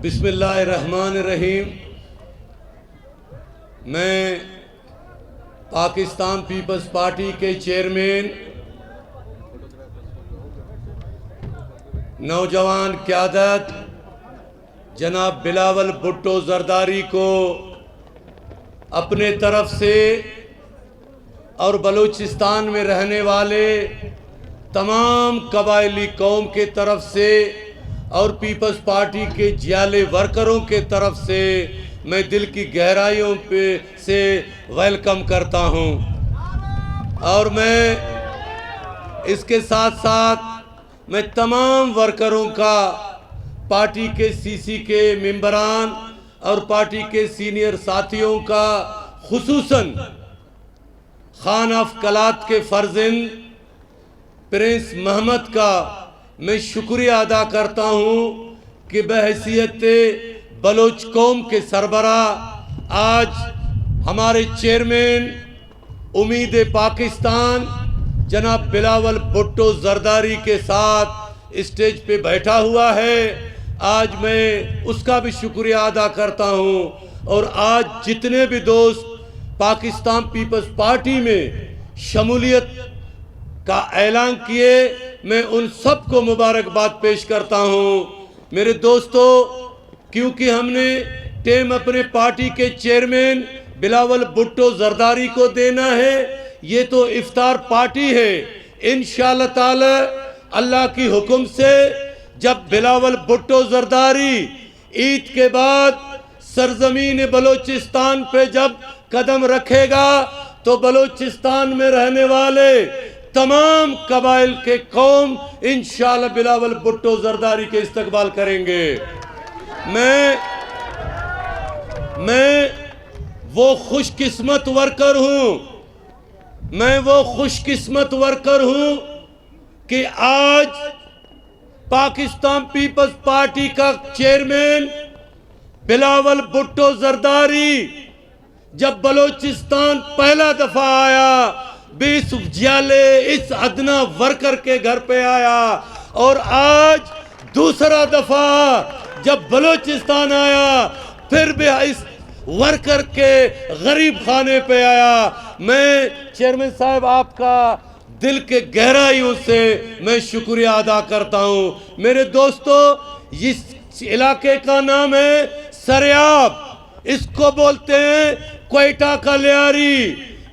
बिस्मिल्लाहिर्रहमानिर्रहीम। मैं Pakistan peoples party के चेयरमैन नौजवान क़यादत जनाब बिलावल भुट्टो जरदारी को अपने तरफ से और बलूचिस्तान में रहने वाले तमाम कबायली कौम के तरफ से और पीपल्स पार्टी के जियाले वर्करों के तरफ से मैं दिल की गहराइयों से वेलकम करता हूं। और मैं इसके साथ साथ मैं तमाम वर्करों का, पार्टी के सीसी के मेंबरान और पार्टी के सीनियर साथियों का, खुसूसन खान ऑफ कलात के फर्जिंद प्रिंस मोहम्मद का मैं शुक्रिया अदा करता हूं कि बहैसियत बलोच कौम के सरबरा आज हमारे चेयरमैन उम्मीद पाकिस्तान जनाब बिलावल भुट्टो जरदारी के साथ स्टेज पे बैठा हुआ है। आज मैं उसका भी शुक्रिया अदा करता हूं। और आज जितने भी दोस्त पाकिस्तान पीपल्स पार्टी में शमूलियत का ऐलान किए, मैं उन सबको मुबारकबाद पेश करता हूं। मेरे दोस्तों, क्योंकि हमने टेम अपने पार्टी के चेयरमैन बिलावल भुट्टो जरदारी को देना है, ये तो इफ्तार पार्टी है। इंशाअल्लाह ताला अल्लाह की हुक्म से जब बिलावल भुट्टो जरदारी ईद के बाद सरजमीन बलोचिस्तान पे जब कदम रखेगा तो बलोचिस्तान में रहने वाले तमाम कबाइल के कौम इंशाअल्लाह बिलावल भुट्टो जरदारी के इस्तकबाल करेंगे। मैं वो खुशकिस्मत वर्कर हूं, मैं वो खुशकिस्मत वर्कर हूं कि आज पाकिस्तान पीपल्स पार्टी का चेयरमैन बिलावल भुट्टो जरदारी जब बलोचिस्तान पहला दफा आया, 20 जियाले इस अदना वर्कर के घर पे आया, और आज दूसरा दफा जब बलोचिस्तान आया फिर भी इस वर्कर के गरीब खाने पे आया। मैं चेयरमैन साहब आपका दिल के गहराइयों से मैं शुक्रिया अदा करता हूं। मेरे दोस्तों, इस इलाके का नाम है सरियाब, इसको बोलते हैं क्वेटा का लियारी।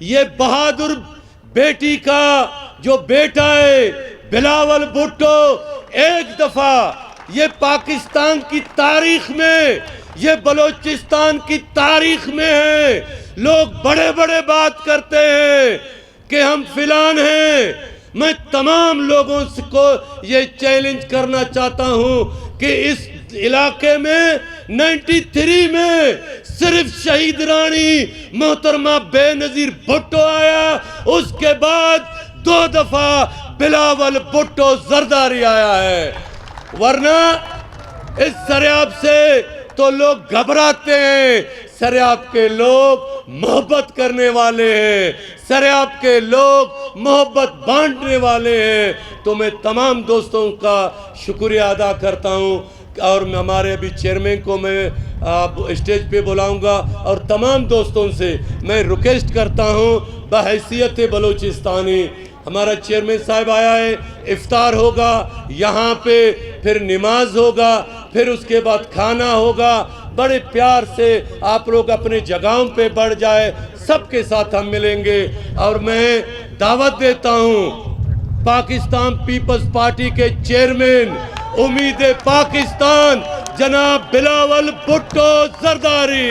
ये बहादुर बेटी का जो बेटा है बिलावल भुट्टो, एक दफा ये पाकिस्तान की तारीख में, ये बलोचिस्तान की तारीख में है। लोग बड़े बड़े बात करते हैं कि हम फिलान हैं। मैं तमाम लोगों को ये चैलेंज करना चाहता हूं कि इस इलाके में 93 में सिर्फ शहीद रानी मोहतरमा बेनजीर भुट्टो आया, उसके बाद 2 दफा बिलावल भुट्टो जरदारी आया है। वरना इस सरियाब से तो लोग घबराते हैं। सरियाब के लोग मोहब्बत करने वाले हैं, सरियाब के लोग मोहब्बत बांटने वाले हैं। तो मैं तमाम दोस्तों का शुक्रिया अदा करता हूं। और हमारे अभी चेयरमैन को मैं स्टेज पे बुलाऊंगा और तमाम दोस्तों से मैं रिक्वेस्ट करता हूं, बहैसियत बलोचिस्तानी हमारा चेयरमैन साहब आया है, इफ्तार होगा यहाँ पे, फिर नमाज होगा, फिर उसके बाद खाना होगा। बड़े प्यार से आप लोग अपने जगहों पे बढ़ जाए, सबके साथ हम मिलेंगे। और मैं दावत देता हूँ पाकिस्तान पीपल्स पार्टी के चेयरमैन उम्मीद पाकिस्तान जनाब बिलावल भुट्टो जरदारी